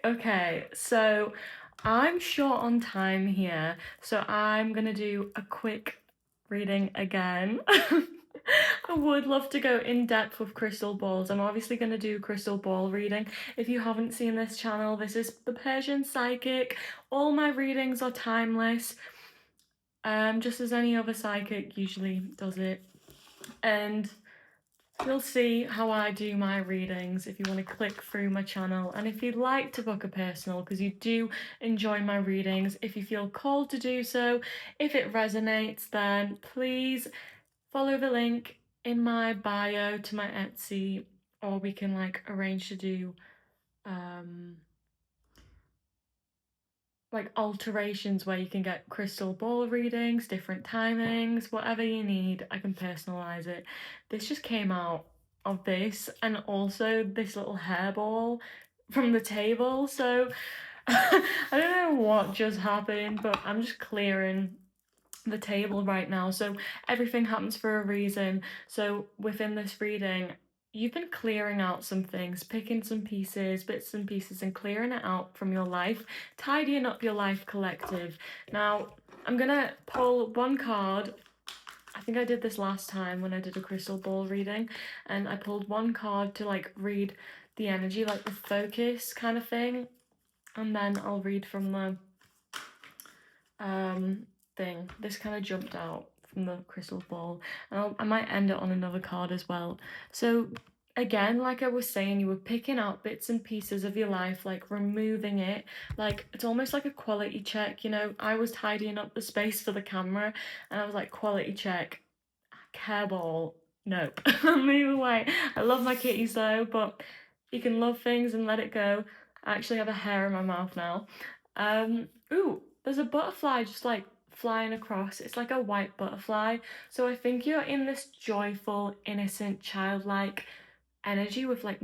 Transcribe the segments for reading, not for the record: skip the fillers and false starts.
Okay, so I'm short on time here, so I'm gonna do a quick reading again. I would love to go in depth with crystal balls. I'm obviously going to do crystal ball reading. If you haven't seen this channel, this is the Persian Psychic. All my readings are timeless, just as any other psychic usually does it. And you'll see how I do my readings if you want to click through my channel. And if you'd like to book a personal, because you do enjoy my readings, if you feel called to do so, if it resonates, then please follow the link in my bio to my Etsy, or we can like arrange to do like alterations where you can get crystal ball readings, different timings, whatever you need. I can personalize it. This just came out of this, and also this little hairball from the table, so I don't know what just happened, but I'm just clearing the table right now. So everything happens for a reason. So within this reading, you've been clearing out some things, picking some pieces, bits and pieces, and clearing it out from your life, tidying up your life collective. Now, I'm gonna pull one card. I think I did this last time when I did a crystal ball reading, and I pulled one card to like read the energy, like the focus kind of thing, and then I'll read from the thing. This kind of jumped out from the crystal ball, and I might end it on another card as well. So again, like I was saying, you were picking out bits and pieces of your life, like removing it, like it's almost like a quality check, you know. I was tidying up the space for the camera, and I was like, quality check, hairball, nope. Move away. I love my kitties though, but you can love things and let it go. I actually have a hair in my mouth now. Ooh, there's a butterfly just like flying across. It's like a white butterfly. So I think you're in this joyful, innocent, childlike energy with like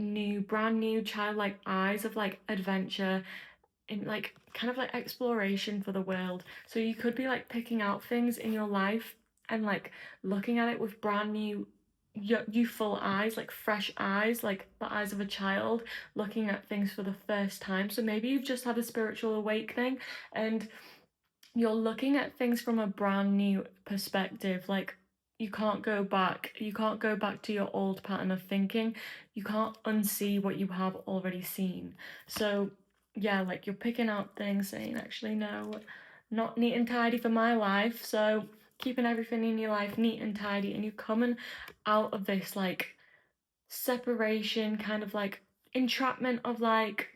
brand new childlike eyes of like adventure in like kind of like exploration for the world. So you could be like picking out things in your life and like looking at it with brand new youthful eyes, like fresh eyes, like the eyes of a child looking at things for the first time. So maybe you've just had a spiritual awakening and you're looking at things from a brand new perspective. Like you can't go back to your old pattern of thinking. You can't unsee what you have already seen. So yeah, like you're picking out things saying, actually no, not neat and tidy for my life. So keeping everything in your life neat and tidy, and you're coming out of this like separation, kind of like entrapment of like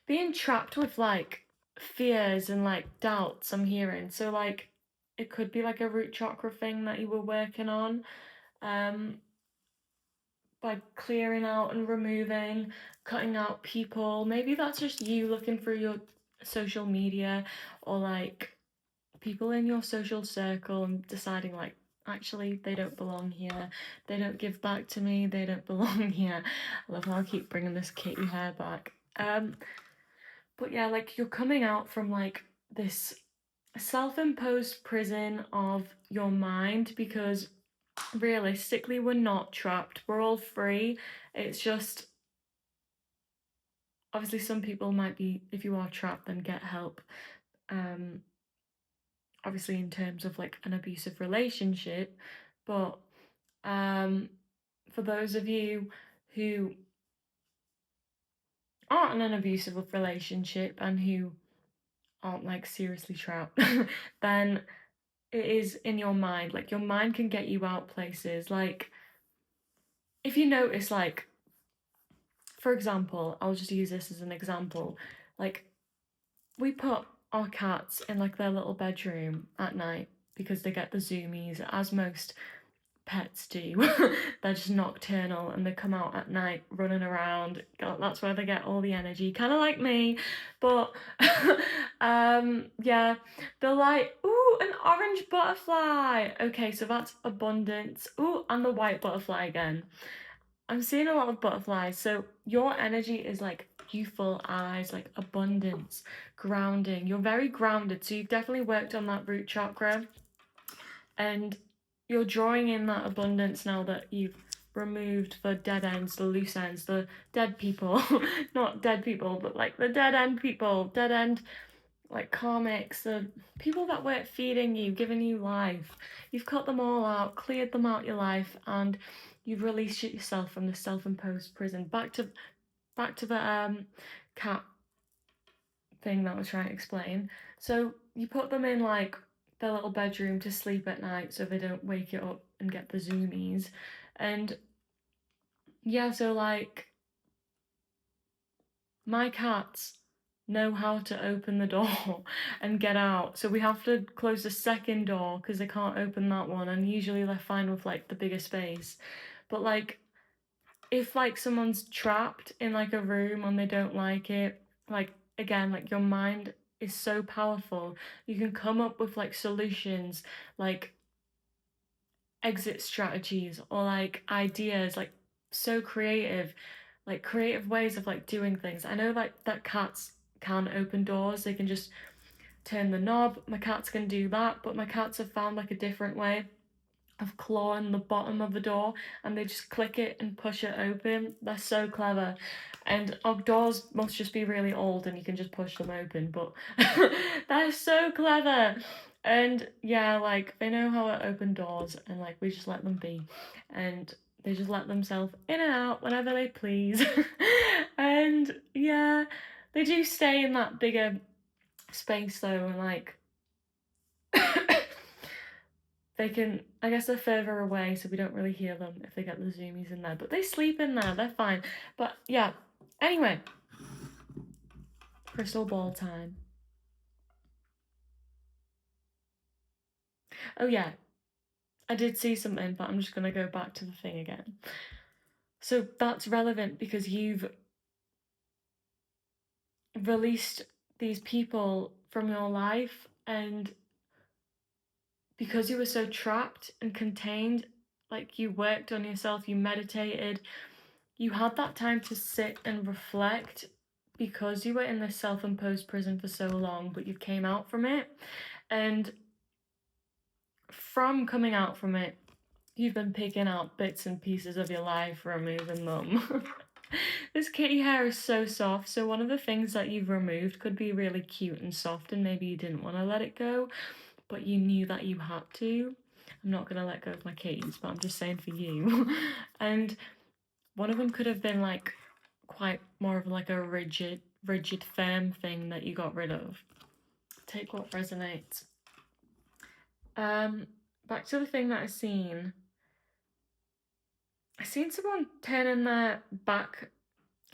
being trapped with like fears and like doubts. I'm hearing, so like it could be like a root chakra thing that you were working on, um by clearing out and removing, cutting out people. Maybe that's just you looking through your social media, or like people in your social circle, and deciding like, actually they don't belong here, they don't give back to me, they don't belong here. I love how I keep bringing this kitty hair back. But yeah, like you're coming out from like this self-imposed prison of your mind, because realistically we're not trapped, we're all free. It's just obviously some people might be, if you are trapped then get help, obviously in terms of like an abusive relationship. But for those of you who aren't in an abusive relationship and who aren't like seriously trapped, then it is in your mind. Like your mind can get you out places. Like if you notice, like for example, I'll just use this as an example, like we put our cats in like their little bedroom at night because they get the zoomies, as most pets do. They're just nocturnal and they come out at night running around. God, that's where they get all the energy, kind of like me. But yeah, they're like, ooh, an orange butterfly. Okay, so that's abundance. Ooh, and the white butterfly again. I'm seeing a lot of butterflies. So your energy is like youthful eyes, like abundance, grounding. You're very grounded. So you've definitely worked on that root chakra, and you're drawing in that abundance now that you've removed the dead ends, the loose ends, the dead people. Not dead people, but like the dead end people, dead end like karmics, the people that weren't feeding you, giving you life. You've cut them all out, cleared them out your life, and you've released yourself from the self-imposed prison. Back to the cat thing that I was trying to explain. So you put them in like their little bedroom to sleep at night so they don't wake it up and get the zoomies. And yeah, so like my cats know how to open the door and get out. So we have to close the second door because they can't open that one. And usually they're fine with like the bigger space. But like if like someone's trapped in like a room and they don't like it, like again, like your mind is so powerful. You can come up with like solutions, like exit strategies or like ideas, like so creative, like creative ways of like doing things. I know like that cats can open doors, they can just turn the knob. My cats can do that, but my cats have found like a different way of clawing the bottom of the door and they just click it and push it open. They're so clever. And our doors must just be really old and you can just push them open, but they're so clever. And yeah, like they know how to open doors and like we just let them be. And they just let themselves in and out whenever they please. And yeah, they do stay in that bigger space though, and like they can, I guess they're further away, so we don't really hear them if they get the zoomies in there. But they sleep in there, they're fine. But yeah, anyway, crystal ball time. Oh yeah, I did see something, but I'm just gonna go back to the thing again. So that's relevant because you've released these people from your life, and because you were so trapped and contained, like you worked on yourself, you meditated, you had that time to sit and reflect because you were in this self-imposed prison for so long, but you came out from it. And from coming out from it, you've been picking out bits and pieces of your life, removing them. This kitty hair is so soft, so one of the things that you've removed could be really cute and soft, and maybe you didn't want to let it go, but you knew that you had to. I'm not going to let go of my kitties, but I'm just saying for you. And one of them could have been like quite more of like a rigid, firm thing that you got rid of. Take what resonates. Back to the thing that I seen someone turning their back,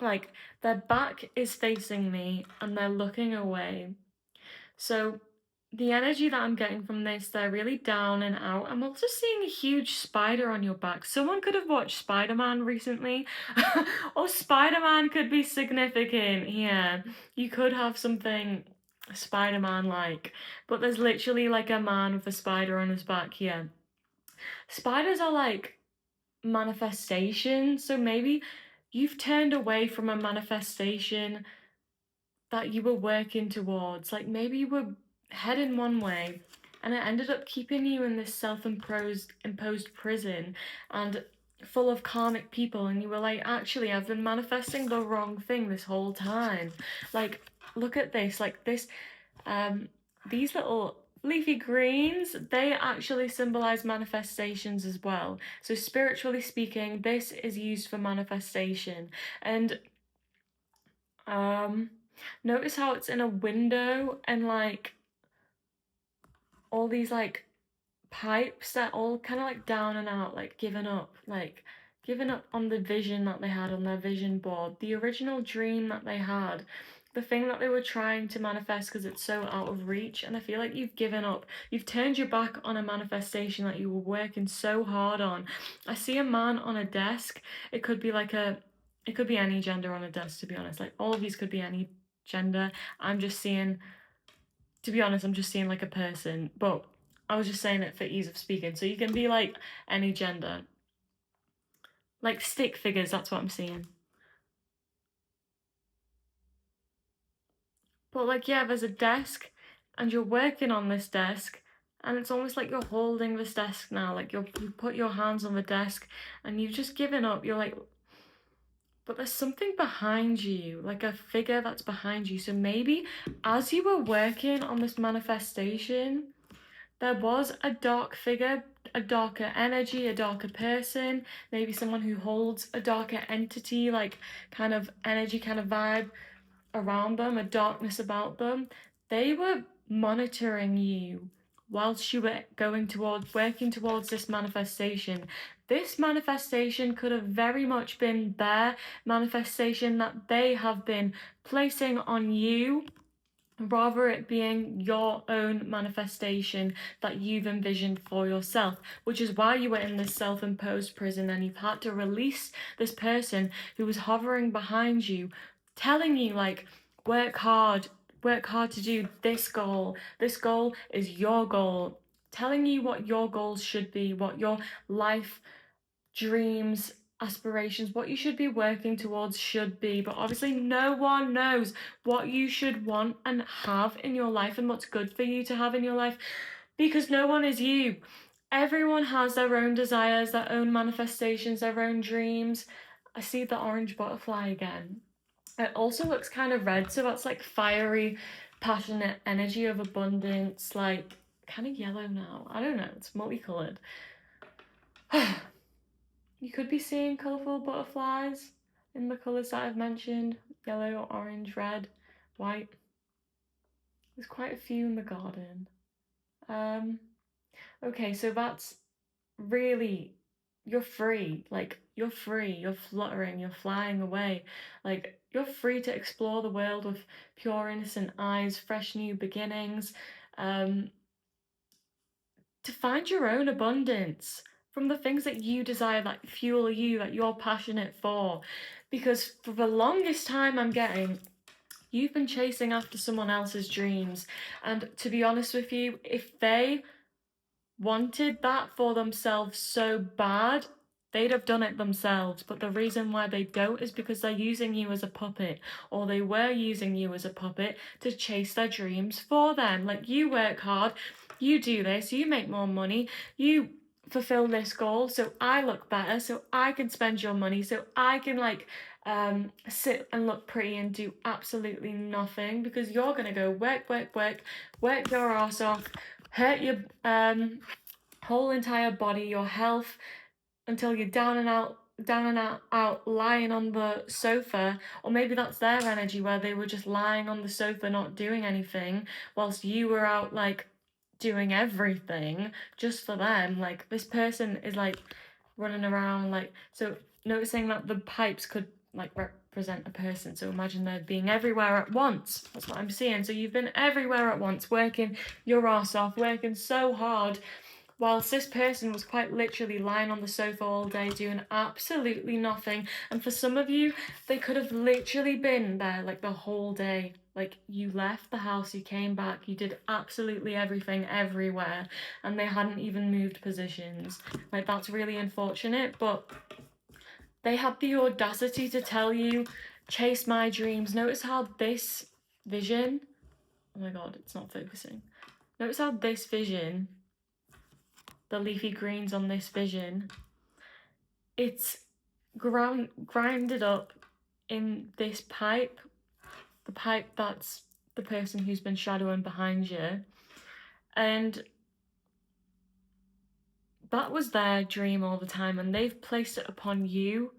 like their back is facing me and they're looking away. So the energy that I'm getting from this, they're really down and out. I'm also seeing a huge spider on your back. Someone could have watched Spider-Man recently. Or Spider-Man could be significant here. You could have something Spider-Man like. But there's literally like a man with a spider on his back here. Spiders are like manifestation. So maybe you've turned away from a manifestation that you were working towards. Like maybe you were heading one way and it ended up keeping you in this self-imposed prison and full of karmic people, and you were like, actually I've been manifesting the wrong thing this whole time. Like look at this, like this these little leafy greens, they actually symbolize manifestations as well. So spiritually speaking, this is used for manifestation. And notice how it's in a window and like all these like pipes that all kind of like down and out, like giving up on the vision that they had on their vision board, the original dream that they had, the thing that they were trying to manifest because it's so out of reach. And I feel like you've given up. You've turned your back on a manifestation that you were working so hard on. I see a man on a desk. It could be any gender on a desk, to be honest. Like all of these could be any gender. To be honest, I'm just seeing like a person, but I was just saying it for ease of speaking. So you can be like any gender. Like stick figures, that's what I'm seeing. But like, yeah, there's a desk and you're working on this desk And it's almost like you're holding this desk now, like you put your hands on the desk and you've just given up. You're like, but there's something behind you, like a figure that's behind you. So maybe as you were working on this manifestation, there was a dark figure, a darker energy, a darker person, maybe someone who holds a darker entity, like kind of energy, kind of vibe around them, a darkness about them. They were monitoring you whilst you were working towards this manifestation. This manifestation could have very much been their manifestation that they have been placing on you, rather it being your own manifestation that you've envisioned for yourself, which is why you were in this self-imposed prison and you've had to release this person who was hovering behind you, telling you like, work hard to do this goal is your goal, telling you what your goals should be, what your life dreams, aspirations, what you should be working towards should be. But obviously no one knows what you should want and have in your life and what's good for you to have in your life, because no one is you. Everyone has their own desires, their own manifestations, their own dreams. I see the orange butterfly again. It also looks kind of red, so that's like fiery, passionate energy of abundance, like kind of yellow now. I don't know, it's multicolored. You could be seeing colourful butterflies in the colours that I've mentioned: yellow, orange, red, white. There's quite a few in the garden. Okay, so that's really, you're free. Like, you're free, you're fluttering, you're flying away. Like, you're free to explore the world with pure, innocent eyes, fresh new beginnings, to find your own abundance from the things that you desire, that fuel you, that you're passionate for. Because for the longest time I'm getting, you've been chasing after someone else's dreams. And to be honest with you, if they wanted that for themselves so bad, they'd have done it themselves. But the reason why they don't is because they're using you as a puppet, or they were using you as a puppet to chase their dreams for them. Like, you work hard, you do this, you make more money, you fulfill this goal so I look better, so I can spend your money, so I can like sit and look pretty and do absolutely nothing, because you're gonna go work your ass off, hurt your whole entire body, your health, until you're down and out lying on the sofa. Or maybe that's their energy, where they were just lying on the sofa not doing anything, whilst you were out like doing everything just for them. Like, this person is like running around, like, so noticing that the pipes could like represent a person, so imagine they're being everywhere at once. That's what I'm seeing. So you've been everywhere at once, working your ass off, working so hard, whilst this person was quite literally lying on the sofa all day doing absolutely nothing. And for some of you, they could have literally been there like the whole day. Like, you left the house, you came back, you did absolutely everything everywhere, and they hadn't even moved positions. Like, that's really unfortunate, but they had the audacity to tell you, chase my dreams. Notice how this vision, oh my god, it's not focusing. Notice how this vision, the leafy greens on this vision, it's grinded up in this pipe, the pipe that's the person who's been shadowing behind you. And that was their dream all the time, and they've placed it upon you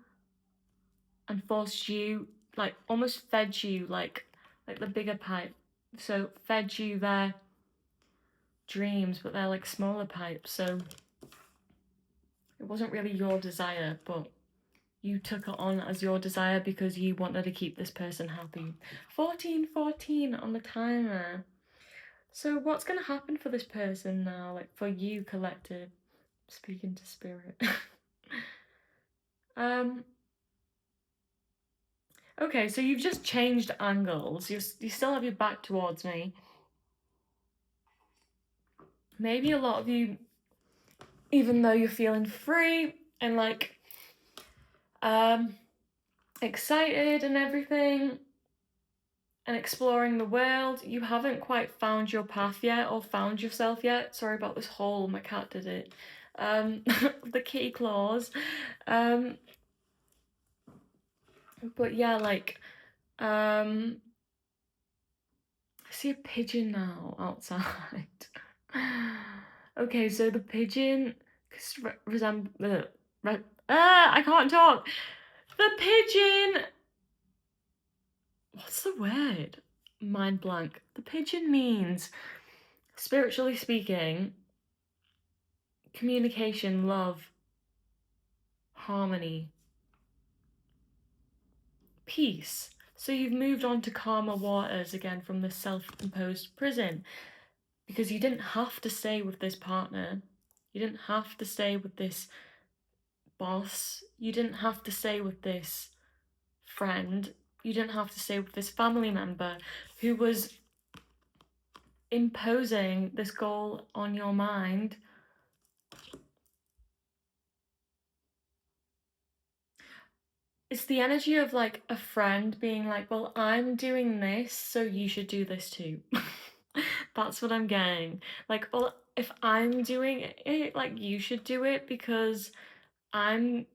and forced you, like almost fed you like the bigger pipe. So fed you their dreams, but they're like smaller pipes. So it wasn't really your desire, but you took it on as your desire because you wanted to keep this person happy. 1414 on the timer. So what's going to happen for this person now? Like, for you, collective, speaking to spirit. Okay, so you've just changed angles. You still have your back towards me. Maybe a lot of you, even though you're feeling free and like excited and everything, and exploring the world. You haven't quite found your path yet or found yourself yet. Sorry about this hole, my cat did it. The kitty claws. Um, but yeah, like, I see a pigeon now outside. Okay, so the pigeon resemble. I can't talk. The pigeon. What's the word? Mind blank. The pigeon means, spiritually speaking, communication, love, harmony, peace. So you've moved on to calmer waters again from the self-imposed prison because you didn't have to stay with this partner. You didn't have to stay with this boss. You didn't have to stay with this friend. You didn't have to stay with this family member who was imposing this goal on your mind. It's the energy of like a friend being like, well, I'm doing this, so you should do this too. That's what I'm getting. Like, well, if I'm doing it, like, you should do it because I'm,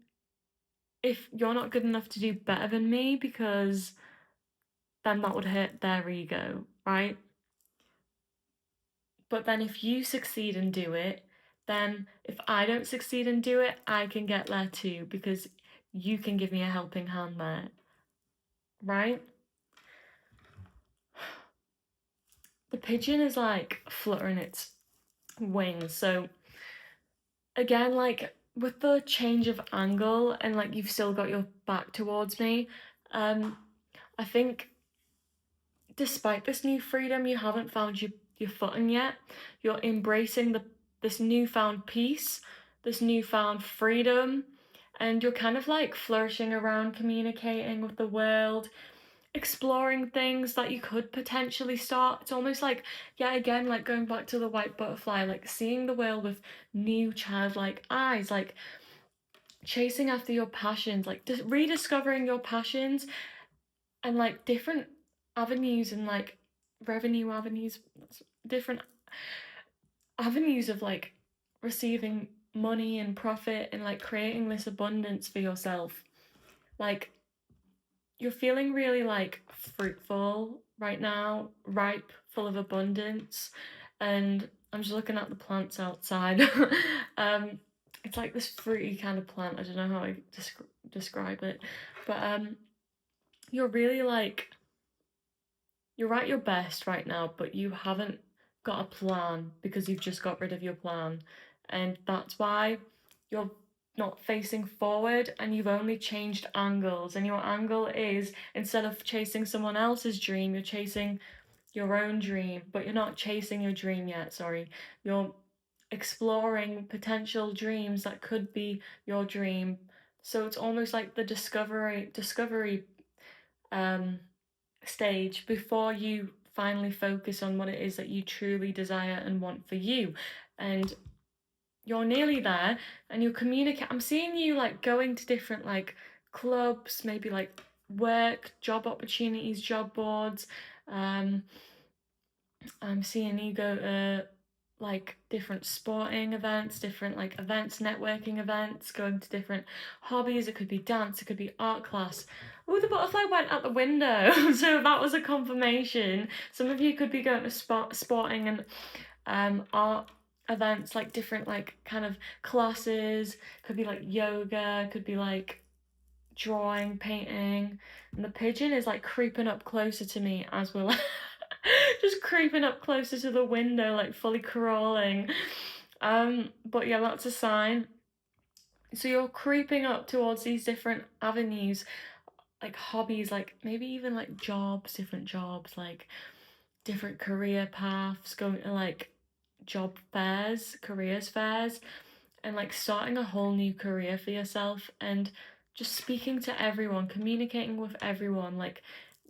if you're not good enough to do better than me, because then that would hurt their ego, right? But then if you succeed and do it, then if I don't succeed and do it, I can get there too because you can give me a helping hand there, right? The pigeon is like fluttering its wings. So again, like with the change of angle and like you've still got your back towards me, I think despite this new freedom, you haven't found your footing yet. You're embracing this newfound peace, this newfound freedom, and you're kind of like flourishing around, communicating with the world, exploring things that you could potentially start. It's almost like, yeah, again, like going back to the white butterfly, like seeing the world with new childlike eyes, like chasing after your passions, like rediscovering your passions and like different avenues and like revenue avenues, different avenues of like receiving money and profit and like creating this abundance for yourself. Like you're feeling really like fruitful right now, ripe, full of abundance. And I'm just looking at the plants outside. It's like this fruity kind of plant. I don't know how I describe it, but you're really like you're at your best right now, but you haven't got a plan because you've just got rid of your plan, and that's why you're not facing forward and you've only changed angles, and your angle is instead of chasing someone else's dream you're chasing your own dream, but you're not chasing your dream yet, sorry, you're exploring potential dreams that could be your dream. So it's almost like the discovery um stage before you finally focus on what it is that you truly desire and want for you. And you're nearly there and you'll communicate. I'm seeing you like going to different like clubs, maybe like work, job opportunities, job boards. Um, I'm seeing you go to like different sporting events, different like events, networking events, going to different hobbies. It could be dance, it could be art class. Oh, the butterfly went out the window, so that was a confirmation. Some of you could be going to sporting and art events, like different like kind of classes. Could be like yoga, could be like drawing, painting, and the pigeon is like creeping up closer to me as we're like just creeping up closer to the window, like fully crawling. But yeah, that's a sign. So you're creeping up towards these different avenues, like hobbies, like maybe even like jobs, different jobs, like different career paths, going to like job fairs, careers fairs, and like starting a whole new career for yourself and just speaking to everyone, communicating with everyone, like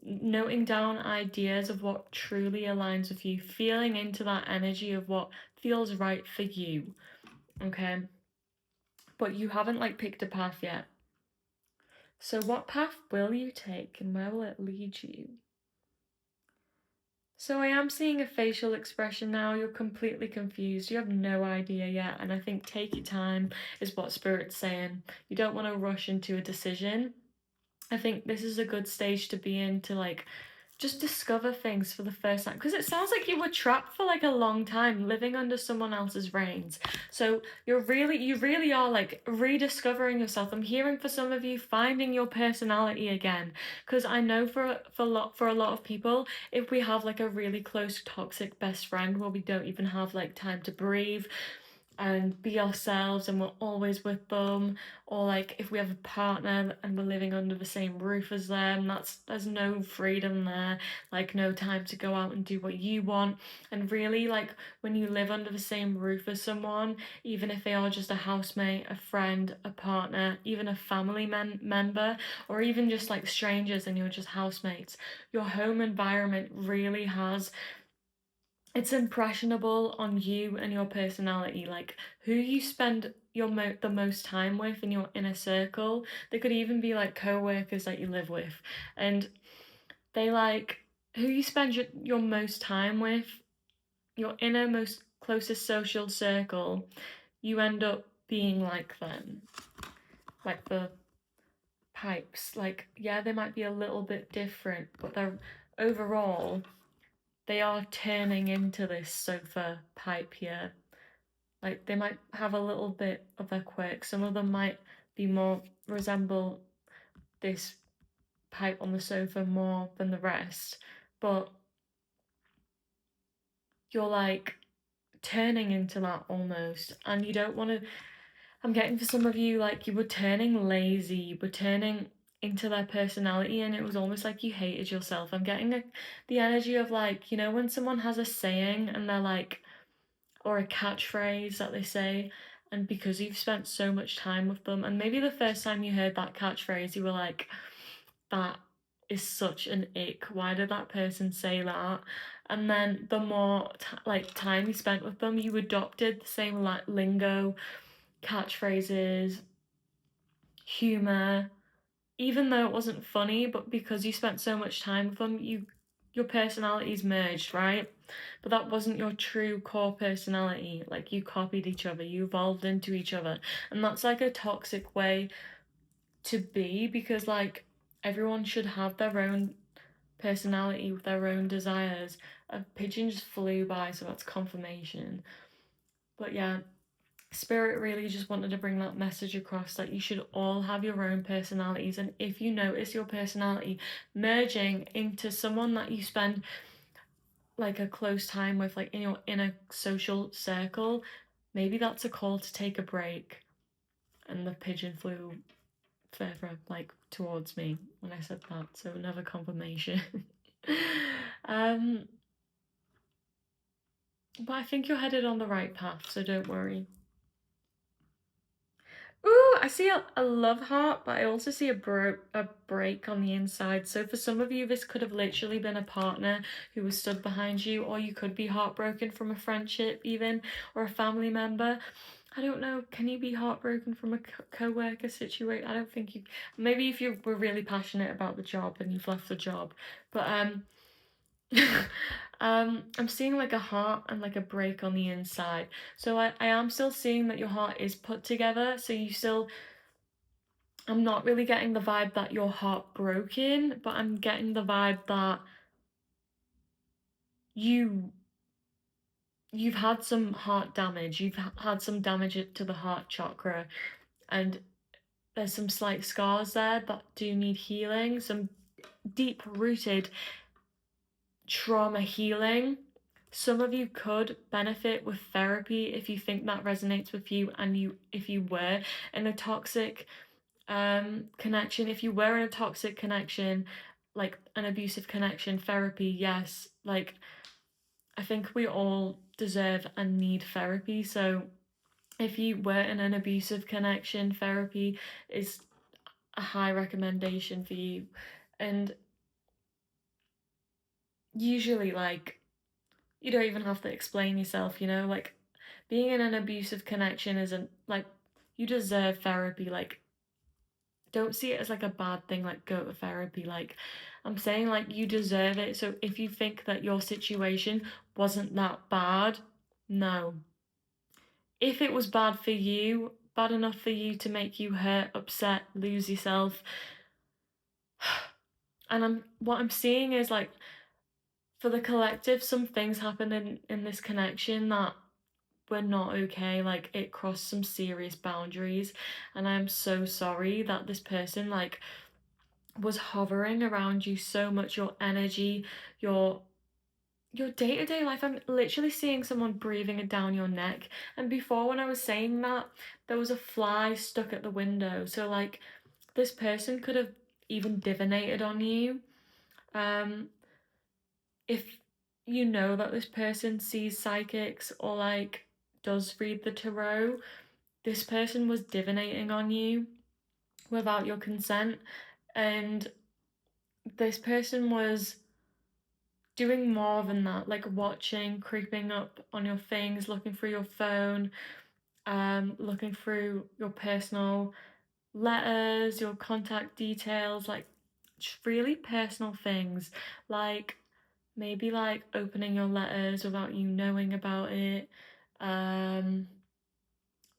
noting down ideas of what truly aligns with you, feeling into that energy of what feels right for you, okay? But you haven't like picked a path yet. So what path will you take and where will it lead you? So I am seeing a facial expression now. You're completely confused. You have no idea yet. And I think take your time is what Spirit's saying. You don't want to rush into a decision. I think this is a good stage to be in to like just discover things for the first time, because it sounds like you were trapped for like a long time living under someone else's reigns. So you really are like rediscovering yourself. I'm hearing for some of you finding your personality again, because I know for a lot of people, if we have like a really close toxic best friend where we don't even have like time to breathe and be ourselves and we're always with them, or like if we have a partner and we're living under the same roof as them, there's no freedom there, like no time to go out and do what you want. And really, like when you live under the same roof as someone, even if they are just a housemate, a friend, a partner, even a family member, or even just like strangers and you're just housemates, your home environment really has, it's impressionable on you and your personality, like who you spend the most time with in your inner circle. They could even be like co-workers that you live with, and they like who you spend your most time with, your inner most closest social circle. You end up being like them, like the pipes. Like yeah, they might be a little bit different, but they're overall they are turning into this sofa pipe here. Like they might have a little bit of their quirk. Some of them might be more resemble this pipe on the sofa more than the rest. But you're like turning into that almost. And you don't want to, I'm getting for some of you, like you were turning lazy, you were turning into their personality, and it was almost like you hated yourself. I'm getting the energy of like, you know, when someone has a saying and they're like, or a catchphrase that they say, and because you've spent so much time with them, and maybe the first time you heard that catchphrase you were like, that is such an ick, why did that person say that? And then the more like time you spent with them, you adopted the same like lingo, catchphrases, humor, even though it wasn't funny, but because you spent so much time with them, your personalities merged, right? But that wasn't your true core personality. Like you copied each other, you evolved into each other. And that's like a toxic way to be, because like everyone should have their own personality with their own desires. A pigeon just flew by, so that's confirmation. But yeah, Spirit really just wanted to bring that message across that you should all have your own personalities. And if you notice your personality merging into someone that you spend like a close time with, like in your inner social circle, maybe that's a call to take a break. And the pigeon flew further like towards me when I said that, so another confirmation. um but I think you're headed on the right path, so don't worry. Ooh, I see a love heart, but I also see a break on the inside. So for some of you, this could have literally been a partner who was stood behind you, or you could be heartbroken from a friendship even, or a family member. I don't know, can you be heartbroken from a co-worker situation? I don't think you, maybe if you were really passionate about the job and you've left the job. But I'm seeing like a heart and like a break on the inside. So I am still seeing that your heart is put together. So you still, I'm not really getting the vibe that you're heartbroken, but I'm getting the vibe that you you've had some heart damage. You've had some damage to the heart chakra, and there's some slight scars there that do need healing. Some deep rooted trauma healing. Some of you could benefit with therapy if you think that resonates with you, and if you were in a toxic connection, if you were in a toxic connection, like an abusive connection, therapy, yes. Like I think we all deserve and need therapy. So if you were in an abusive connection, therapy is a high recommendation for you. And usually like you don't even have to explain yourself, you know, like being in an abusive connection isn't like, you deserve therapy, like don't see it as like a bad thing, like go to therapy. Like, I'm saying, like, you deserve it. So if you think that your situation wasn't that bad, no. If it was bad for you, bad enough for you to make you hurt, upset, lose yourself, and what I'm seeing is like, for the collective, some things happen in this connection that were not okay. Like, it crossed some serious boundaries, and I'm so sorry that this person like was hovering around you so much, your energy, your day-to-day life. I'm literally seeing someone breathing it down your neck. And before, when I was saying that, there was a fly stuck at the window. So like, this person could have even divinated on you. If you know that this person sees psychics or like does read the tarot, this person was divinating on you without your consent. And this person was doing more than that, like watching, creeping up on your things, looking through your phone, looking through your personal letters, your contact details, like really personal things, like maybe like opening your letters without you knowing about it, um,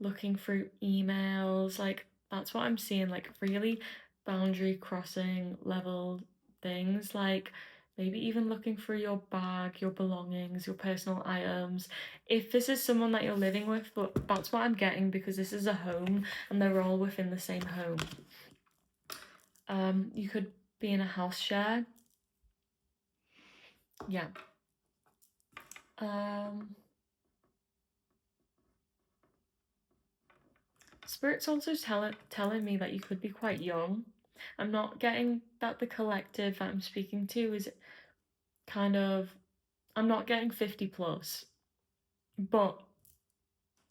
looking through emails, like that's what I'm seeing, like really boundary crossing level things, like maybe even looking through your bag, your belongings, your personal items. If this is someone that you're living with, but that's what I'm getting, because this is a home and they're all within the same home. You could be in a house share. Yeah. Spirit's also telling me that you could be quite young. I'm not getting that the collective that I'm speaking to is kind of, I'm not getting 50 plus, but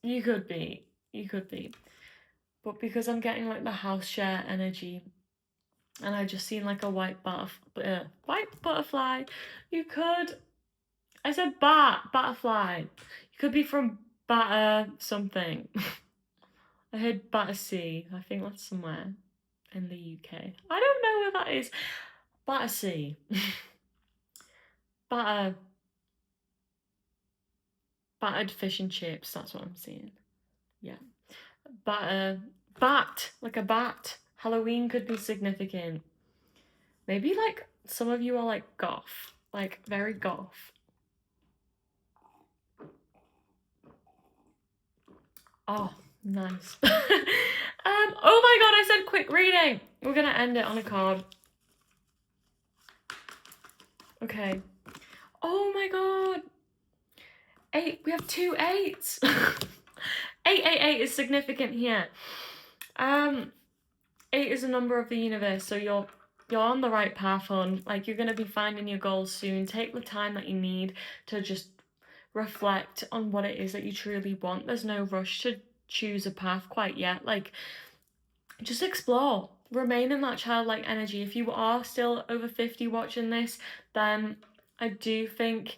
you could be. You could be. But because I'm getting like the house share energy, and I just seen like a white butterfly, you could. I said butterfly. You could be from Batter something. I heard Battersea. I think that's somewhere in the UK. I don't know where that is. Battersea. Battered fish and chips. That's what I'm seeing. Yeah. Bat, like a bat. Halloween could be significant. Maybe like some of you are like goth, like very goth. Oh, nice. Oh my god, I said quick reading. We're gonna end it on a card. Okay. Oh my god. 8. We have 2 8s. 888 is significant here. 8 is a number of the universe, so you're on the right path, on like you're gonna be finding your goals soon. Take the time that you need to just reflect on what it is that you truly want. There's no rush to choose a path quite yet. Like, just explore. Remain in that childlike energy. If you are still over 50 watching this, then I do think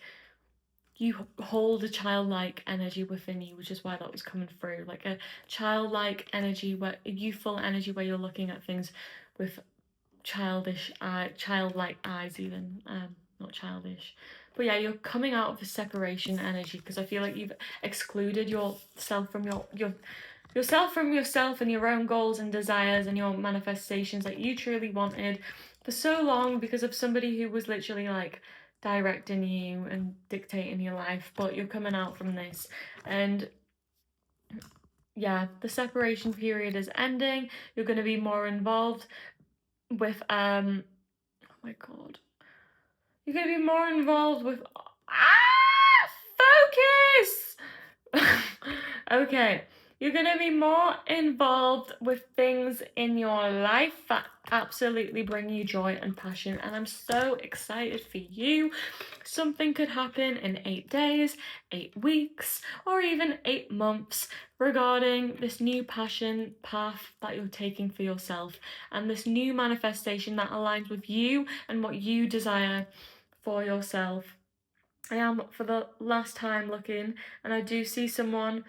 you hold a childlike energy within you, which is why that was coming through. Like a childlike energy, a youthful energy where you're looking at things with childlike eyes even. Not childish. But yeah, you're coming out of the separation energy, because I feel like you've excluded yourself from yourself from yourself and your own goals and desires and your manifestations that you truly wanted for so long, because of somebody who was literally like directing you and dictating your life. But you're coming out from this, and yeah, the separation period is ending. You're going to be more involved with oh my god, you're going to be more involved with focus. Okay, you're going to be more involved with things in your life that absolutely bring you joy and passion, and I'm so excited for you. Something could happen in 8 days, 8 weeks, or even 8 months regarding this new passion path that you're taking for yourself, and this new manifestation that aligns with you and what you desire for yourself. I am for the last time looking, and I do see someone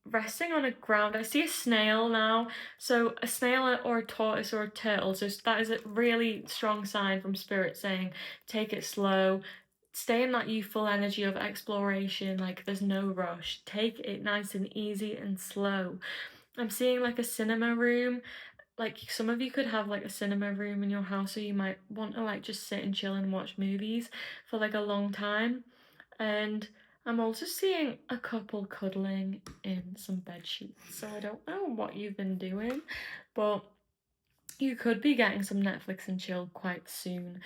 resting on a ground. I see a snail now. So a snail or a tortoise or a turtle. So that is a really strong sign from spirit saying, take it slow. Stay in that youthful energy of exploration. Like there's no rush. Take it nice and easy and slow. I'm seeing like a cinema room. Like some of you could have like a cinema room in your house, so you might want to like just sit and chill and watch movies for like a long time. And I'm also seeing a couple cuddling in some bed sheets. So I don't know what you've been doing, but you could be getting some Netflix and chill quite soon.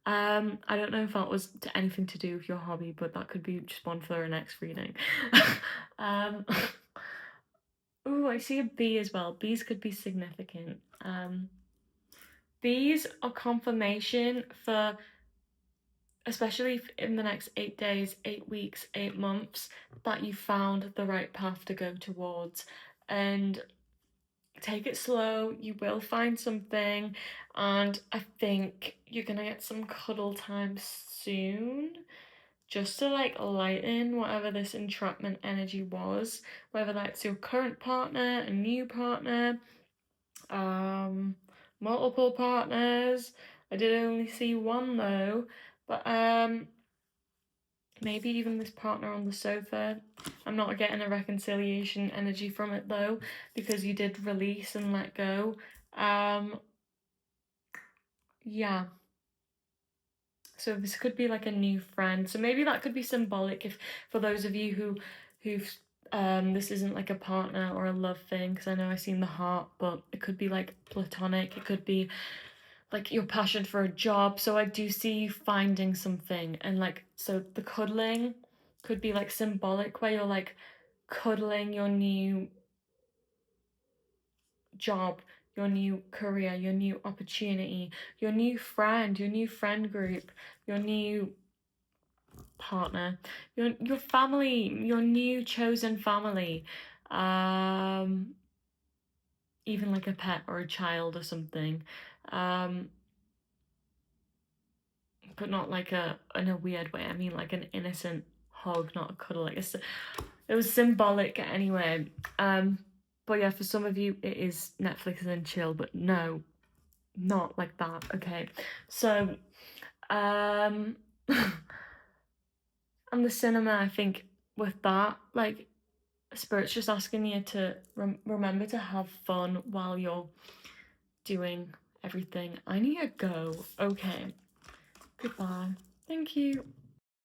I don't know if that was anything to do with your hobby, but that could be just one for our next reading. um, oh, I see a bee as well. Bees could be significant. Bees are confirmation for, especially in the next 8 days, 8 weeks, 8 months, that you found the right path to go towards. And take it slow, you will find something, and I think you're gonna get some cuddle time soon. Just to like lighten whatever this entrapment energy was, whether that's your current partner, a new partner, um, multiple partners. I did only see one though, but maybe even this partner on the sofa. I'm not getting a reconciliation energy from it though, because you did release and let go. Yeah. So this could be like a new friend. So maybe that could be symbolic if for those of you who've this isn't like a partner or a love thing, because I know I've seen the heart, but it could be like platonic. It could be like your passion for a job. So I do see you finding something, and like so the cuddling could be like symbolic where you're like cuddling your new job, your new career, your new opportunity, your new friend group, your new partner, your family, your new chosen family, um, even like a pet or a child or something, um, but not like a in a weird way. I mean like an innocent hug, not a cuddle. Like it was symbolic anyway. But yeah, for some of you it is Netflix and chill, but no, not like that. Okay, so um. and the cinema, I think with that, like Spirit's just asking you to remember to have fun while you're doing everything. I need to go. Okay. Goodbye. Thank you.